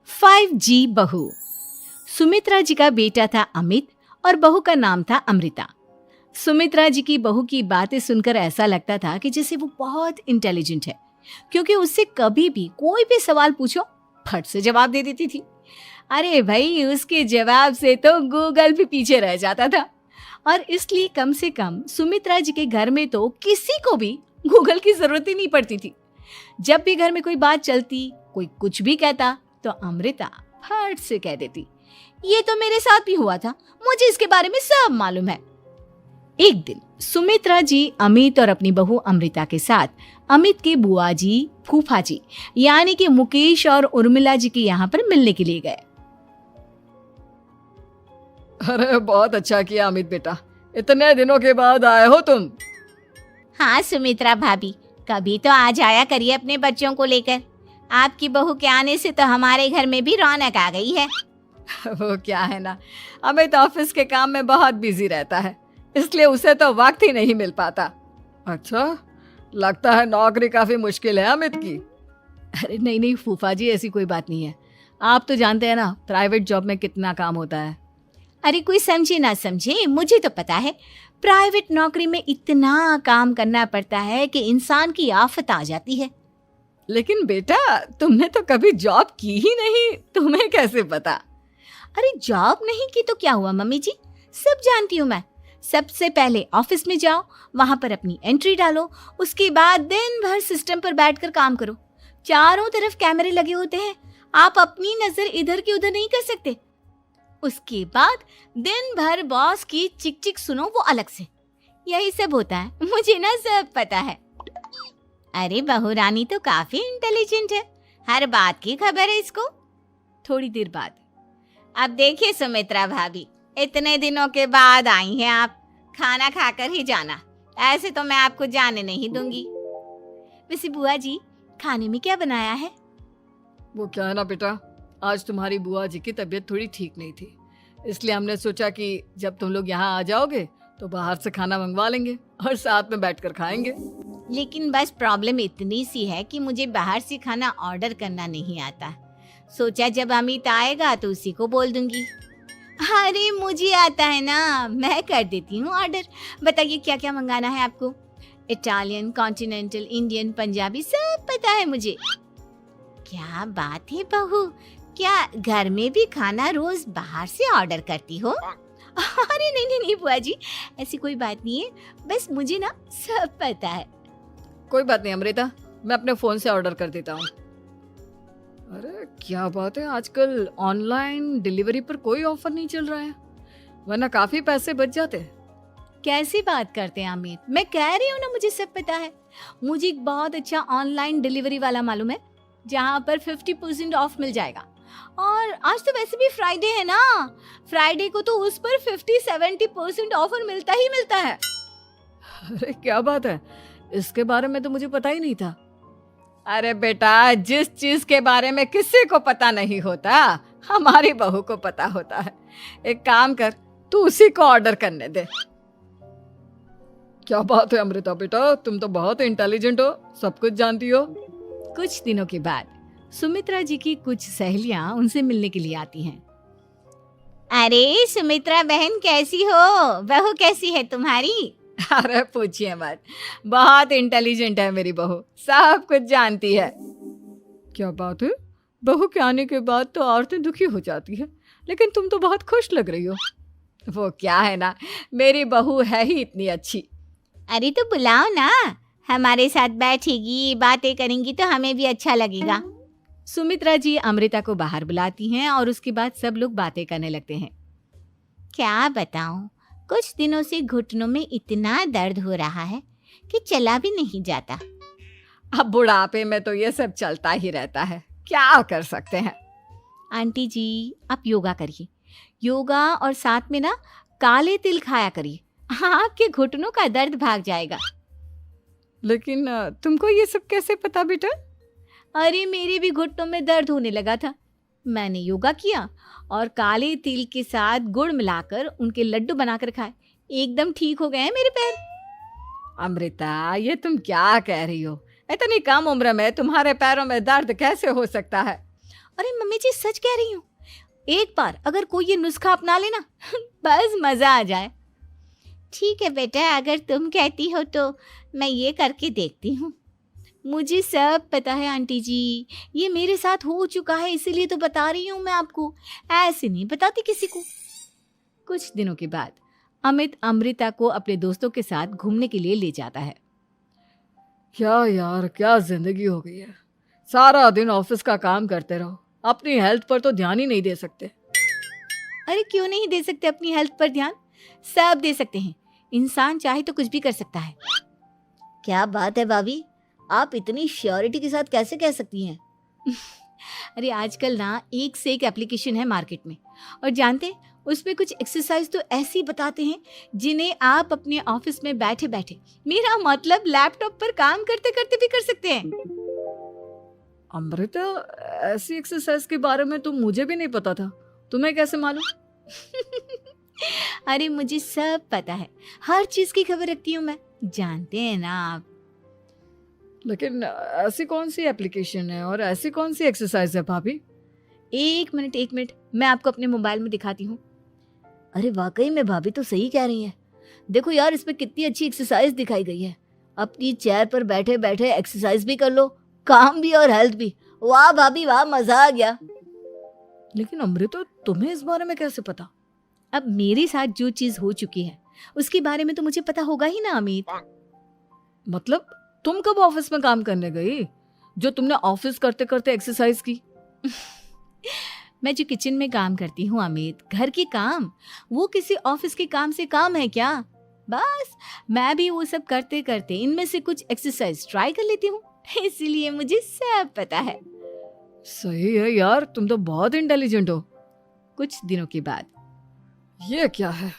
5G बहू। सुमित्रा जी का बेटा था अमित और बहू का नाम था अमृता। सुमित्रा जी की बहू की बातें सुनकर ऐसा लगता था कि जैसे वो बहुत इंटेलिजेंट है, क्योंकि उससे कभी भी कोई भी सवाल पूछो फट से जवाब दे देती थी। अरे भाई, उसके जवाब से तो गूगल भी पीछे रह जाता था। और इसलिए कम से कम सुमित्रा जी के घर में तो किसी को भी गूगल की जरूरत ही नहीं पड़ती थी। जब भी घर में कोई बात चलती, कोई कुछ भी कहता, तो अमृता फट से कह देती, ये तो मेरे साथ भी हुआ था, मुझे इसके बारे में सब मालूम है। एक दिन सुमित्रा जी अमित और अपनी बहू अमृता के साथ अमित के बुआ जी, फूफा जी यानी कि मुकेश और उर्मिला जी के यहाँ पर मिलने के लिए गए। अरे बहुत अच्छा किया अमित बेटा, इतने दिनों के बाद आए हो तुम। हाँ सुमित्रा भाभी, कभी तो आ जाया करिए अपने बच्चों को लेकर। आपकी बहू के आने से तो हमारे घर में भी रौनक आ गई है। वो क्या है ना, अमित ऑफिस के काम में बहुत बिजी रहता है, इसलिए उसे तो वक्त ही नहीं मिल पाता। अच्छा, लगता है नौकरी काफी मुश्किल है अमित की। अरे नहीं नहीं फूफा जी, ऐसी कोई बात नहीं है। आप तो जानते हैं ना प्राइवेट जॉब में कितना काम होता है। अरे कोई समझे ना समझे, मुझे तो पता है प्राइवेट नौकरी में इतना काम करना पड़ता है कि इंसान की आफत आ जाती है। लेकिन बेटा, तुमने तो कभी जॉब की ही नहीं, तुम्हें कैसे पता? अरे जॉब नहीं की तो क्या हुआ मम्मी जी, सब जानती हूँ मैं। सबसे पहले ऑफिस में जाओ, वहां पर अपनी एंट्री डालो, उसके बाद दिन भर सिस्टम पर बैठकर काम करो। चारों तरफ कैमरे लगे होते हैं, आप अपनी नजर इधर की उधर नहीं कर सकते। उसके बाद दिन भर बॉस की चिक चिक सुनो, वो अलग से। यही सब होता है, मुझे ना सब पता है। अरे बहू रानी तो काफी इंटेलिजेंट है, हर बात की खबर है इसको। थोड़ी देर बाद, अब देखिए सुमित्रा भाभी, इतने दिनों के बाद आई हैं आप, खाना खाकर ही जाना, ऐसे तो मैं आपको जाने नहीं दूंगी। वैसे बुआ जी, खाने में क्या बनाया है? वो क्या है ना बेटा, आज तुम्हारी बुआ जी की तबीयत थोड़ी ठीक नहीं थी, इसलिए हमने सोचा कि जब तुम लोग यहाँ आ जाओगे तो बाहर से खाना मंगवा लेंगे और साथ में बैठकर खाएंगे। लेकिन बस प्रॉब्लम इतनी सी है कि मुझे बाहर से खाना ऑर्डर करना नहीं आता। सोचा जब अमित आएगा तो उसी को बोल दूंगी। अरे मुझे आता है ना, मैं कर देती हूँ ऑर्डर। बताइए क्या क्या मंगाना है आपको? इटालियन, कॉन्टिनेंटल, इंडियन, पंजाबी, सब पता है मुझे। क्या बात है बहू, क्या घर में भी खाना रोज बाहर से ऑर्डर करती हो? अरे नहीं नहीं नहीं बुआ जी, ऐसी कोई बात नहीं है, बस मुझे ना सब पता है। कोई बात नहीं अमृता, मैं अपने फोन से ऑर्डर कर देता हूँ। अरे क्या बात है, आजकल ऑनलाइन डिलीवरी पर कोई ऑफर नहीं चल रहा है, वरना काफी पैसे बच जाते। कैसी बात करते हैं अमित, मैं कह रही हूँ ना मुझे सब पता है। मुझे एक बहुत अच्छा ऑनलाइन डिलीवरी वाला मालूम है, जहाँ पर 50% ऑफ मिल जाएगा। और आज तो वैसे भी फ्राइडे है ना, फ्राइडे को तो उस पर 50-70% ऑफर मिलता ही मिलता है। अरे क्या बात है, इसके बारे में तो मुझे पता ही नहीं था। अरे बेटा, जिस चीज के बारे में किसी को पता नहीं होता, हमारी बहू को पता होता है। एक काम कर, तू उसी को ऑर्डर करने दे। क्या बात है अमृता बेटा, तुम तो बहुत इंटेलिजेंट हो, सब कुछ जानती हो। कुछ दिनों के बाद सुमित्रा जी की कुछ सहेलियां उनसे मिलने के लिए आती हैं। अरे सुमित्रा बहन कैसी हो, बहू कैसी है तुम्हारी? अरे पूछिए मत, बहुत इंटेलिजेंट है मेरी बहू, सब कुछ जानती है। क्या बात है, बहू के आने के बाद तो औरतें दुखी हो जाती है, लेकिन तुम तो बहुत खुश लग रही हो। वो क्या है ना, मेरी बहू है ही इतनी अच्छी। अरे तो बुलाओ ना, हमारे साथ बैठेगी, बातें करेंगी तो हमें भी अच्छा लगेगा। सुमित्रा जी अमृता को बाहर बुलाती हैं और उसके बाद सब लोग बातें करने लगते हैं। क्या बताऊं, कुछ दिनों से घुटनों में इतना दर्द हो रहा है कि चला भी नहीं जाता। अब बुढ़ापे में तो ये सब चलता ही रहता है, क्या कर सकते हैं। आंटी जी, आप योगा करिए, योगा और साथ में ना काले तिल खाया करिए, आपके घुटनों का दर्द भाग जाएगा। लेकिन तुमको ये सब कैसे पता बेटा? अरे मेरे भी घुटनों में दर्द होने लगा था, मैंने योगा किया और काले तिल के साथ गुड़ मिलाकर उनके लड्डू बनाकर खाए, एकदम ठीक हो गए हैं मेरे पैर। अमृता, ये तुम क्या कह रही हो? इतनी कम उम्र में तुम्हारे पैरों में दर्द कैसे हो सकता है? अरे मम्मी जी सच कह रही हूँ, एक बार अगर कोई ये नुस्खा अपना लेना बस मजा आ जाए। ठीक है बेटा, अगर तुम कहती हो तो मैं ये करके देखती हूँ। मुझे सब पता है आंटी जी, ये मेरे साथ हो चुका है, इसीलिए तो बता रही हूँ मैं आपको, ऐसे नहीं बताती किसी को। कुछ दिनों के बाद अमित अमृता को अपने दोस्तों के साथ घूमने के लिए ले जाता है। क्या यार, क्या जिंदगी हो गई है। सारा दिन ऑफिस का काम करते रहो, अपनी हेल्थ पर तो ध्यान ही नहीं दे सकते। अरे क्यों नहीं दे सकते अपनी हेल्थ पर ध्यान? सब दे सकते हैं, इंसान चाहे तो कुछ भी कर सकता है। क्या बात है भाभी, आप इतनी श्योरिटी के साथ कैसे कह सकती हैं? अरे आजकल ना एक से एक एप्लीकेशन है मार्केट में, और जानते हैं उसमें कुछ एक्सरसाइज तो ऐसी बताते हैं जिन्हें आप अपने ऑफिस में बैठे बैठे, मेरा मतलब लैपटॉप पर काम करते करते भी कर सकते हैं। अमृता, ऐसी एक्सरसाइज के बारे में तो मुझे भी नहीं पता था, तुम्हें कैसे मालूम? अरे मुझे सब पता है, हर चीज की खबर रखती हूँ मैं, जानते हैं ना आप। लेकिन ऐसी कौन सी एप्लीकेशन है और ऐसी कौन सी एक्सरसाइज है भाभी? एक मिनट, मैं आपको अपने मोबाइल में दिखाती हूँ। अरे वाकई में भाभी तो सही कह रही हैं। देखो यार, इसमें कितनी अच्छी एक्सरसाइज दिखाई गई है। अपनी चेयर पर बैठे बैठे एक्सरसाइज भी कर लो, काम भी और हेल्थ भी। वाह भाभी वाह, मजा आ गया। लेकिन अमृता, तुम्हें इस बारे में कैसे पता? अब मेरे साथ जो चीज हो चुकी है उसके बारे में तो मुझे पता होगा ही ना अमित। मतलब तुम कब ऑफिस में काम करने गई जो तुमने ऑफिस करते करते एक्सरसाइज की? मैं जो किचन में काम करती हूँ अमित, घर के काम, वो किसी ऑफिस के काम से काम है क्या? बस मैं भी वो सब करते करते इनमें से कुछ एक्सरसाइज ट्राई कर लेती हूँ, इसीलिए मुझे सब पता है। सही है यार, तुम तो बहुत इंटेलिजेंट हो। कुछ दिनों के बाद ये क्या है,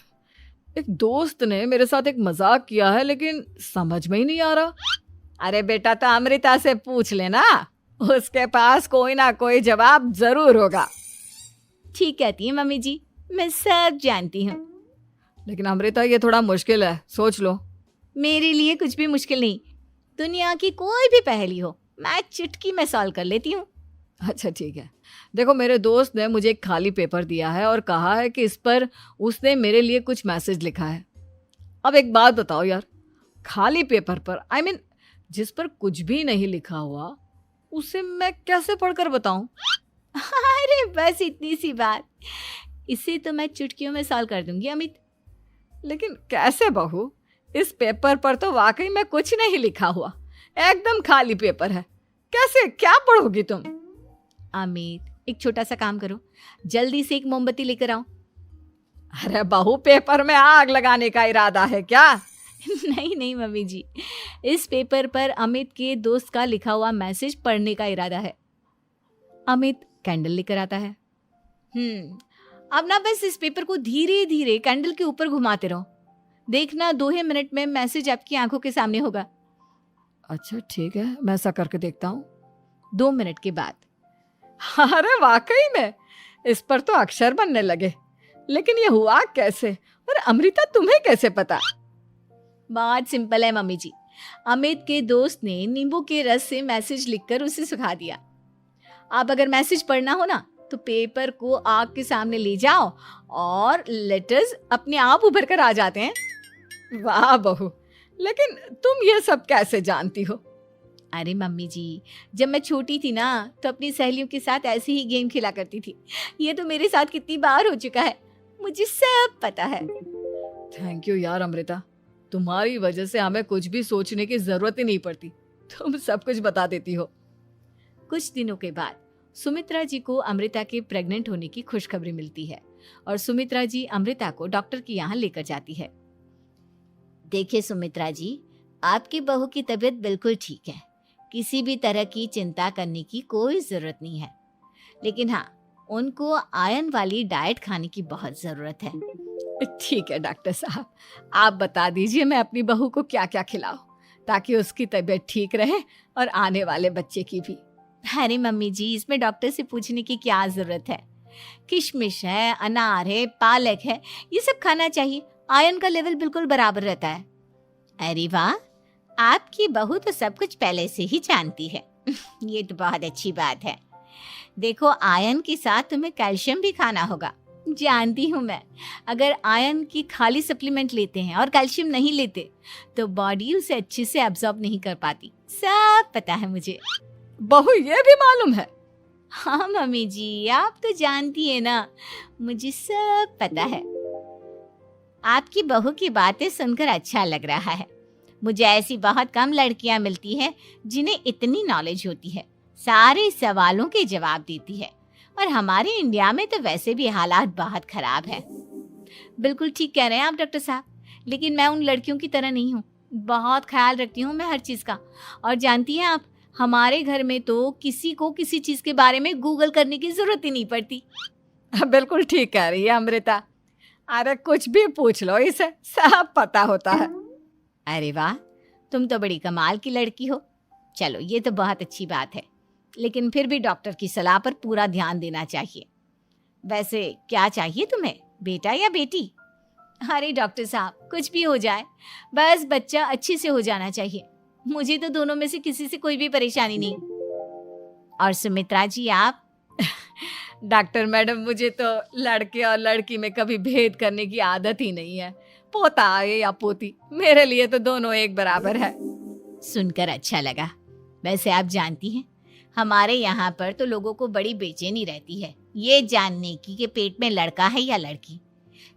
एक दोस्त ने मेरे साथ एक मजाक किया है लेकिन समझ में ही नहीं आ रहा। अरे बेटा, तो अमृता से पूछ लेना, उसके पास कोई ना कोई जवाब जरूर होगा। ठीक कहती है मम्मी जी, मैं सब जानती हूँ। लेकिन अमृता, ये थोड़ा मुश्किल है, सोच लो। मेरे लिए कुछ भी मुश्किल नहीं, दुनिया की कोई भी पहेली हो मैं चुटकी में सॉल्व कर लेती हूँ। अच्छा ठीक है, देखो मेरे दोस्त ने मुझे एक खाली पेपर दिया है और कहा है कि इस पर उसने मेरे लिए कुछ मैसेज लिखा है। अब एक बात बताओ यार, खाली पेपर पर, I mean, जिस पर कुछ भी नहीं लिखा हुआ, उसे मैं कैसे पढ़कर बताऊं? अरे बस इतनी सी बात, इसे तो मैं चुटकियों में सॉल्व कर दूंगी अमित। लेकिन कैसे बहू, इस पेपर पर तो वाकई में कुछ नहीं लिखा हुआ, एकदम खाली पेपर है, कैसे, क्या पढ़ोगी तुम? अमित, एक छोटा सा काम करो, जल्दी से एक मोमबत्ती लेकर आओ। अरे बहू, पेपर में आग लगाने का इरादा है क्या? नहीं मम्मी जी, इस पेपर पर अमित के दोस्त का लिखा हुआ मैसेज पढ़ने का इरादा है। अमित कैंडल लेकर आता है। अब ना बस इस पेपर को धीरे धीरे कैंडल के ऊपर घुमाते रहो, देखना 2 मिनट में मैसेज आपकी आंखों के सामने होगा। अच्छा ठीक है, मैं ऐसा करके देखता हूँ। 2 मिनट के बाद, अरे वाकई में इस पर तो अक्षर बनने लगे, लेकिन ये हुआ कैसे? और अमृता, तुम्हें कैसे पता? बहुत सिंपल है मम्मी जी, अमित के दोस्त ने नींबू के रस से मैसेज लिखकर उसे सुखा दिया। अब अगर मैसेज पढ़ना हो ना तो पेपर को आग के सामने ले जाओ और लेटर्स अपने आप उभर कर आ जाते हैं। वाह बहू, लेकिन तुम ये सब कैसे जानती हो? अरे मम्मी जी, जब मैं छोटी थी ना तो अपनी सहेलियों के साथ ऐसे ही गेम खेला करती थी। ये तो मेरे साथ कितनी बार हो चुका है, मुझे सब पता है। थैंक यू यार अमृता, तुम्हारी वजह से हमें कुछ भी सोचने की जरूरत ही नहीं पड़ती, तुम सब कुछ बता देती हो। कुछ दिनों के बाद सुमित्रा जी को अमृता के प्रेग्नेंट होने की खुशखबरी मिलती है और सुमित्रा जी अमृता को डॉक्टर के यहाँ लेकर जाती है। देखिए सुमित्रा जी, आपकी बहू की तबीयत बिल्कुल ठीक है, किसी भी तरह की चिंता करने की कोई जरूरत नहीं है, लेकिन हाँ, उनको आयरन वाली डाइट खाने की बहुत जरूरत है। ठीक है डॉक्टर साहब, आप बता दीजिए मैं अपनी बहू को क्या क्या खिलाऊं ताकि उसकी तबीयत ठीक रहे और आने वाले बच्चे की भी। अरे मम्मी जी, इसमें डॉक्टर से पूछने की क्या जरूरत है, किशमिश है, अनार है, पालक है, ये सब खाना चाहिए, आयरन का लेवल बिल्कुल बराबर रहता है। अरे वाह, आपकी बहू तो सब कुछ पहले से ही जानती है। ये तो बहुत अच्छी बात है। देखो, आयरन के साथ तुम्हें कैल्शियम भी खाना होगा। जानती हूँ मैं, अगर आयरन की खाली सप्लीमेंट लेते हैं और कैल्शियम नहीं लेते तो बॉडी उसे अच्छे से एब्जॉर्ब नहीं कर पाती। सब पता है मुझे। बहू ये भी मालूम है? हाँ मम्मी जी, आप तो जानती है ना, मुझे सब पता है। आपकी बहू की बातें सुनकर अच्छा लग रहा है। मुझे ऐसी बहुत कम लड़कियां मिलती हैं जिन्हें इतनी नॉलेज होती है, सारे सवालों के जवाब देती है। और हमारे इंडिया में तो वैसे भी हालात बहुत खराब है। बिल्कुल ठीक कह रहे हैं आप डॉक्टर साहब, लेकिन मैं उन लड़कियों की तरह नहीं हूँ। बहुत ख्याल रखती हूँ मैं हर चीज़ का। और जानती हैं आप, हमारे घर में तो किसी को किसी चीज़ के बारे में गूगल करने की ज़रूरत ही नहीं पड़ती। बिल्कुल ठीक कह रही है अमृता। अरे कुछ भी पूछ लो इसे, सब पता होता है। अरे वाह, तुम तो बड़ी कमाल की लड़की हो। चलो, ये तो बहुत अच्छी बात है, लेकिन फिर भी डॉक्टर की सलाह पर पूरा ध्यान देना चाहिए। वैसे क्या चाहिए तुम्हें, बेटा या बेटी? अरे डॉक्टर साहब, कुछ भी हो जाए, बस बच्चा अच्छे से हो जाना चाहिए। मुझे तो दोनों में से किसी से कोई भी परेशानी नहीं। और सुमित्रा जी, आप? डॉक्टर मैडम, मुझे तो लड़के और लड़की में कभी भेद करने की आदत ही नहीं है। पोता आए या पोती, मेरे लिए तो दोनों एक बराबर है। सुनकर अच्छा लगा। वैसे आप जानती हैं, हमारे यहाँ पर तो लोगों को बड़ी बेचैनी रहती है ये जानने की कि पेट में लड़का है या लड़की,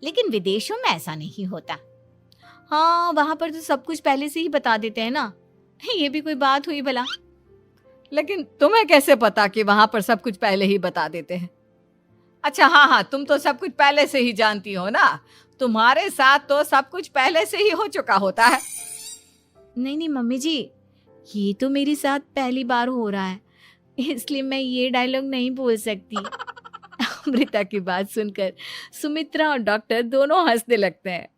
लेकिन विदेशों में ऐसा नहीं होता। हाँ, वहाँ पर तो सब कुछ पहले से ही बता देते हैं ना। ये भी कोई बात हुई भला? लेकिन तुम्हें कैसे पता कि वहां पर सब कुछ पहले ही बता देते हैं? अच्छा हाँ, तुम तो सब कुछ पहले से ही जानती हो ना। तुम्हारे साथ तो सब कुछ पहले से ही हो चुका होता है। नहीं मम्मी जी, ये तो मेरे साथ पहली बार हो रहा है, इसलिए मैं ये डायलॉग नहीं बोल सकती। अमृता की बात सुनकर सुमित्रा और डॉक्टर दोनों हंसने लगते हैं।